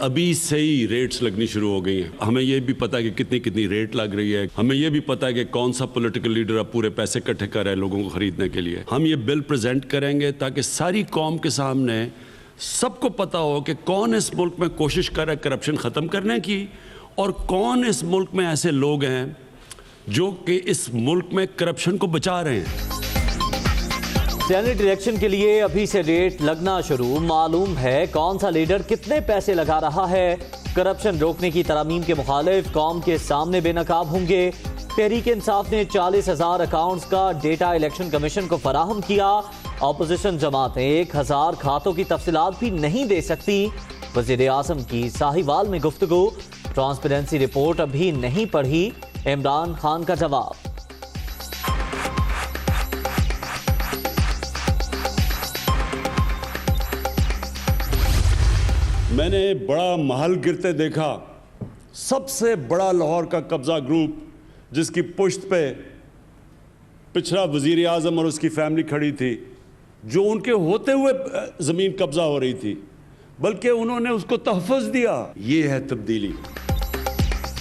अभी से ही रेट्स लगनी शुरू हो गई हैं। हमें ये भी पता है कि कितनी कितनी रेट लग रही है। हमें ये भी पता है कि कौन सा पॉलिटिकल लीडर अब पूरे पैसे इकट्ठे कर रहा है लोगों को खरीदने के लिए। हम ये बिल प्रेजेंट करेंगे ताकि सारी कौम के सामने सबको पता हो कि कौन इस मुल्क में कोशिश कर रहा है करप्शन ख़त्म करने की और कौन इस मुल्क में ऐसे लोग हैं जो कि इस मुल्क में करप्शन को बचा रहे हैं। सेनेट इलेक्शन के लिए अभी से रेट लगना शुरू। मालूम है कौन सा लीडर कितने पैसे लगा रहा है। करप्शन रोकने की तरमीम के मुखालिफ कौम के सामने बेनकाब होंगे। तहरीक इंसाफ ने 40,000 अकाउंट्स का डेटा इलेक्शन कमीशन को फराहम किया। ऑपोजिशन जमातें 1,000 खातों की तफसीलात भी नहीं दे सकती। वज़ीर आज़म की साहिवाल में गुफ्तगू। ट्रांसपेरेंसी रिपोर्ट अभी नहीं पढ़ी, इमरान खान का जवाब। मैंने बड़ा महल गिरते देखा। सबसे बड़ा लाहौर का कब्जा ग्रुप जिसकी पुश्त पे पिछड़ा वजीर आज़म और उसकी फैमिली खड़ी थी, जो उनके होते हुए ज़मीन कब्जा हो रही थी, बल्कि उन्होंने उसको तहफ़्फ़ुज़ दिया। ये है तब्दीली।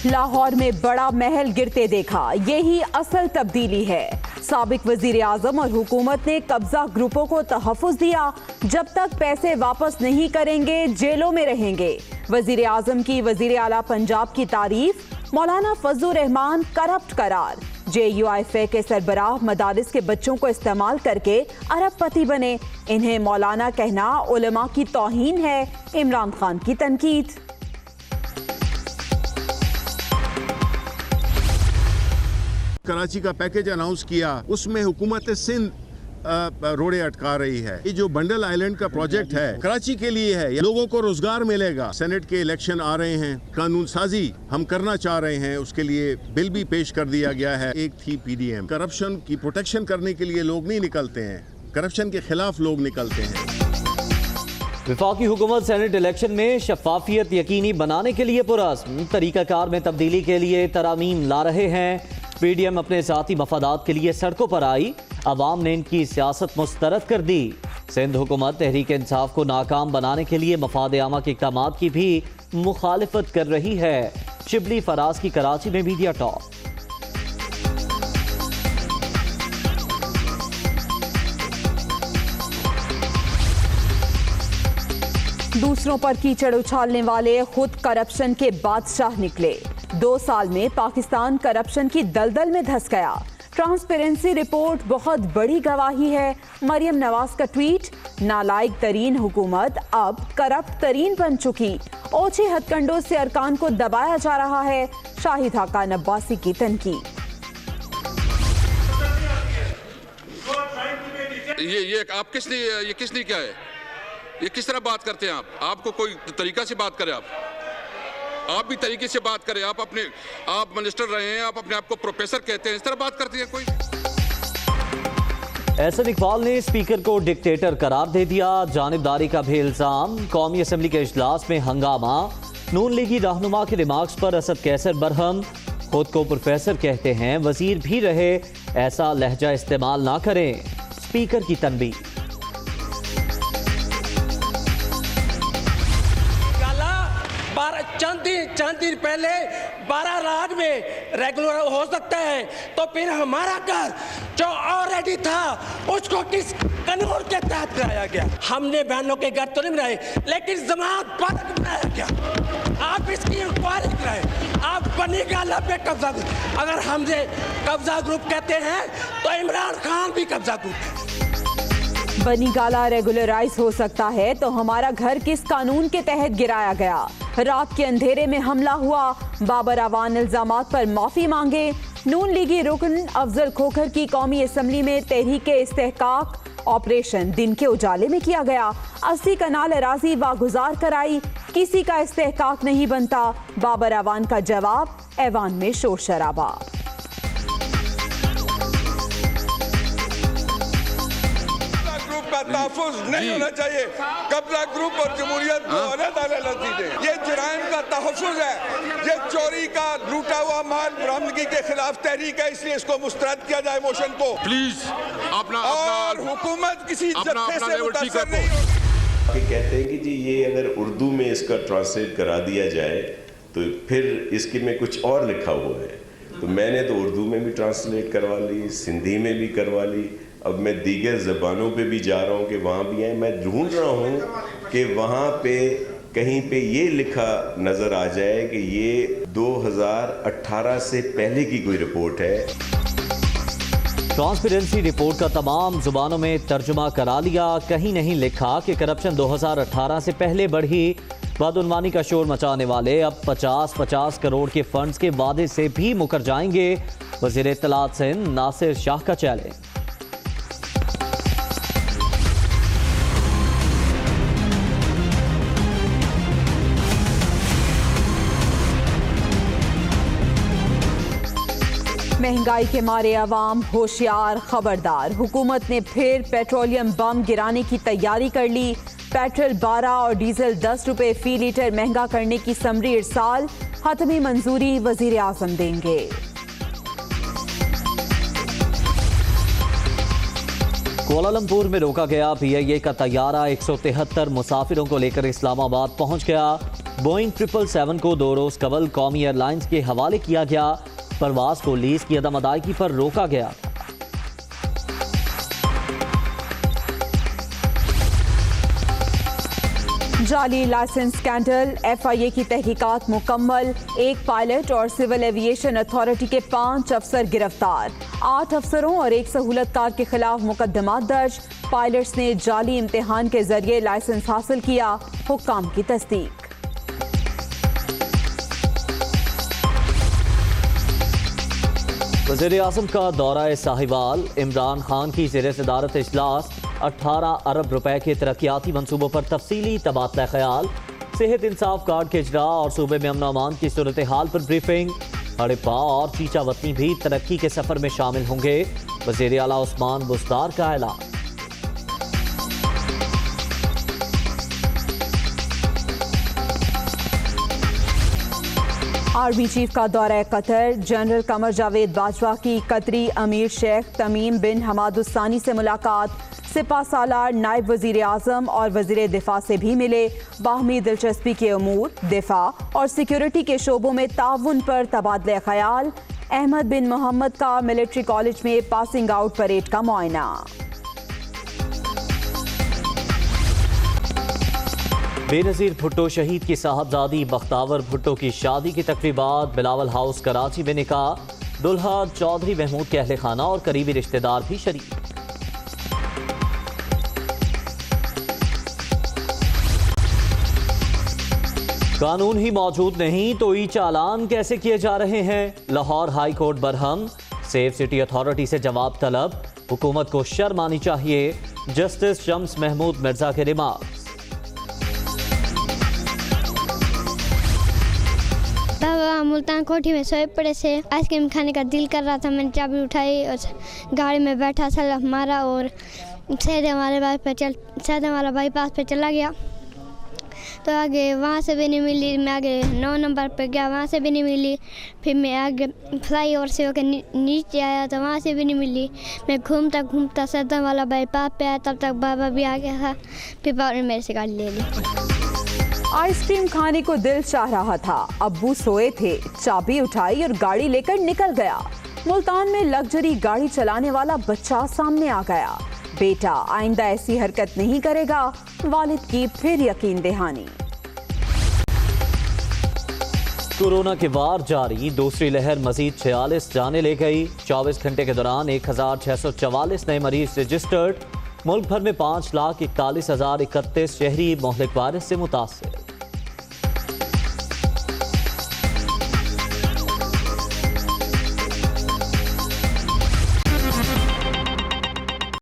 लाहौर में बड़ा महल गिरते देखा, यही असल तब्दीली है। साबिक वजीर आज़म और हुकूमत ने कब्जा ग्रुपों को तहफ़्फ़ुज़ दिया। जब तक पैसे वापस नहीं करेंगे जेलों में रहेंगे। वजीर आज़म की वजीर आला पंजाब की तारीफ। मौलाना फजलुर रहमान करप्ट करार। JUIFA के सरबराह मदारिस के बच्चों को इस्तेमाल करके अरबपति बने। इन्हें मौलाना कहना उलमा की तौहीन है। इमरान खान की तनकीद। कराची का पैकेज अनाउंस किया, उसमें हुकूमत सिंध रोड़े अटका रही है। ये जो बंडल आइलैंड का प्रोजेक्ट है कराची के लिए है, लोगों को रोजगार मिलेगा। सेनेट के इलेक्शन आ रहे हैं, कानून साजी हम करना चाह रहे हैं, उसके लिए बिल भी पेश कर दिया गया है। एक थी PDM। करप्शन की प्रोटेक्शन करने के लिए लोग नहीं निकलते हैं, करप्शन के खिलाफ लोग निकलते हैं। वफाकी हुकूमत सेनेट इलेक्शन में शफाफियत यकीनी बनाने के लिए पुरअज़्म। तरीक़ाकार में तब्दीली के लिए तरामीम ला रहे हैं। PDM अपने ज़ाती मफादात के लिए सड़कों पर आई, अवाम ने इनकी सियासत मुस्तरद कर दी। सिंध हुकूमत तहरीक इंसाफ को नाकाम बनाने के लिए मफाद आमा के इक़दामात की भी मुखालिफत कर रही है। शिबली फराज की कराची में मीडिया टॉक। दूसरों पर कीचड़ उछालने वाले खुद करप्शन के बादशाह निकले। 2 साल में पाकिस्तान करप्शन की दलदल में धंस गया। ट्रांसपेरेंसी रिपोर्ट बहुत बड़ी गवाही है। मरियम नवाज का ट्वीट। नालायक तरीन हुकूमत अब करप्ट तरीन बन चुकी। ओछे हथकंडों से अरकान को दबाया जा रहा है। शाहिद हाकान अब्बासी की तनकीद। ये आप किसने क्या है? ये किस तरह बात करते हैं आप? आपको कोई तरीका से बात करें, आप भी तरीके से बात करें। आप मिनिस्टर रहे हैं, आप अपने आप को प्रोफेसर कहते हैं, इस तरह बात करते हैं कोई? एहसन इकबाल ने स्पीकर को डिक्टेटर करार दे दिया। जानिबदारी का भी इल्जाम। कौमी असम्बली के इजलास में हंगामा। नून लीगी रहनुमा के रिमार्क्स पर असद कैसर बरहम। खुद को प्रोफेसर कहते हैं, वजीर भी रहे, ऐसा लहजा इस्तेमाल ना करें। स्पीकर की तनबीह। चंद दिन पहले 12 लाख में रेगुलर हो सकता है, तो फिर हमारा घर जो ऑलरेडी था उसको किस कानून के तहत कराया गया? हमने बहनों के घर तो नहीं बनाए, लेकिन जमात पार्क बनाया गया। आप इसकी इंक्वायरी कराएं। आप बनी गाला पे कब्जा ग्रुप, अगर हमसे कब्जा ग्रुप कहते हैं तो इमरान खान भी कब्जा ग्रुप है। बनी गाला रेगुलराइज हो सकता है तो हमारा घर किस कानून के तहत गिराया गया? रात के अंधेरे में हमला हुआ। बाबर अवान इल्जामात पर माफी मांगे। नून लीगी रुकन अफजल खोखर की कौमी असम्बली में तहरीक इस्तेहकाक ऑपरेशन दिन के उजाले में किया गया। 80 कनाल अराजी वागुजार कराई। किसी का इस्तेहकाक नहीं बनता। बाबर अवान का जवाब, ऐवान में शोर शराबा। तहफ़्फ़ुज़ नहीं होना चाहिए। कब्जा ग्रुप और जमहूरियत को अलग-अलग चीजें। ये जुराइम का तहफ़्फ़ुज़ है। ये चोरी का लूटा हुआ माल बरामदगी के खिलाफ तहरीक है, इसलिए इसको मुस्तरद किया जाए मोशन को प्लीज। और हुकूमत किसी जत्थे से मुतासर नहीं होगी। कहते हैं कि जी ये अगर उर्दू में इसका ट्रांसलेट करा दिया जाए तो फिर इसके में कुछ और लिखा हुआ है, तो मैंने तो उर्दू में भी ट्रांसलेट करवा ली, सिंधी में भी करवा ली, अब मैं दीगर ज़बानों पे भी जा रहा हूँ कि वहाँ भी आए। मैं ढूंढ रहा हूँ कि वहाँ पे कहीं पे ये लिखा नज़र आ जाए कि ये 2018 से पहले की कोई रिपोर्ट है। ट्रांसपेरेंसी रिपोर्ट का तमाम जुबानों में तर्जुमा करा लिया, कहीं नहीं लिखा कि करप्शन 2018 से पहले बढ़ी। बदउनवानी का शोर मचाने वाले अब 50-50 करोड़ के फंड्स के वादे से भी मुकर जाएंगे। वज़ीर इत्तलात सिंध नासिर शाह का चैलेंज। महंगाई के मारे अवाम होशियार, खबरदार। हुकूमत ने फिर पेट्रोलियम बम गिराने की तैयारी कर ली। पेट्रोल 12 और डीजल 10 रुपए फी लीटर महंगा करने की समरी इरसाल, हतमी मंजूरी वजीर आजम देंगे। कुआलालंपुर में रोका गया PIA का तैयारा, 173 मुसाफिरों को लेकर इस्लामाबाद पहुंच गया। बोइंग 777 को 2 रोज कबल कौमी एयरलाइंस के हवाले किया गया। परवाज को लीज की अदम अदायगी पर रोका गया। जाली लाइसेंस स्कैंडल, FIA की तहकीकात मुकम्मल। एक पायलट और सिविल एविएशन अथॉरिटी के 5 अफसर गिरफ्तार। 8 अफसरों और एक सहूलतकार के खिलाफ मुकदमात दर्ज। पायलट्स ने जाली इम्तिहान के जरिए लाइसेंस हासिल किया, हुक्काम की तस्दीक। वज़ीर आज़म का दौरा साहिवाल, इमरान खान की ज़ेर सदारत इजलास। 18 अरब रुपए के तरक्याती मनसूबों पर तफसीली तबादला ख्याल। सेहत इंसाफ कार्ड के इजरा और सूबे में अमन अमान की सूरत हाल पर ब्रीफिंग। हड़प्पा और चीचा वतनी भी तरक्की के सफर में शामिल होंगे। वज़ीर आला उस्मान बुस्तार का ऐलान। आर्मी चीफ का दौरा कतर, जनरल कमर जावेद बाजवा की कतरी अमीर शेख तमीम बिन हमादुस्तानी से मुलाकात। सिपा सालार नायब वजीर आजम और वजीर दिफा से भी मिले। बाहमी दिलचस्पी के अमूर, दिफा और सिक्योरिटी के शोबों में ताउन पर तबादले ख्याल। अहमद बिन मोहम्मद का मिलिट्री कॉलेज में पासिंग आउट परेड का मुआयना। बेनज़ीर भुट्टो शहीद की साहबजादी बख्तावर भुट्टो की शादी की तकरीबात बिलावल हाउस कराची में निकाह। दुल्हा चौधरी महमूद के अहले खाना और करीबी रिश्तेदार भी शरीक। कानून ही मौजूद नहीं तो ई चालान कैसे किए जा रहे हैं? Lahore high court Barham. Safe city authority से जवाब तलब, हुकूमत को शर्म आनी चाहिए। जस्टिस शम्स महमूद मिर्जा के रिमार्क। मुल्तान कोठी में सोए पड़े से आइसक्रीम खाने का दिल कर रहा था। मैंने चाबी उठाई और गाड़ी में बैठा, सलफ मारा और सीधे हमारे बाईपास पे चला गया। तो आगे वहाँ से भी नहीं मिली। मैं आगे 9 नंबर पे गया, वहाँ से भी नहीं मिली। फिर मैं आगे फ्लाईओवर से होकर नीचे आया तो वहाँ से भी नहीं मिली। मैं घूमता घूमता सदन वाला बाईपास पे आया, तब तक बाबा भी आ गया था। फिर बाबा ने मेरे से गाड़ी ले ली। आइसक्रीम खाने को दिल चाह रहा था, अब्बू सोए थे, चाबी उठाई और गाड़ी लेकर निकल गया। मुल्तान में लग्जरी गाड़ी चलाने वाला बच्चा सामने आ गया। बेटा आइंदा ऐसी हरकत नहीं करेगा, वालिद की फिर यकीन दहानी। कोरोना के वार जारी, दूसरी लहर मजीद 46 जाने ले गई। 24 घंटे के दौरान 1644 नए मरीज रजिस्टर्ड। मुल्क भर में 5,41,031 शहरी मोहलिक वायरस से मुतासर।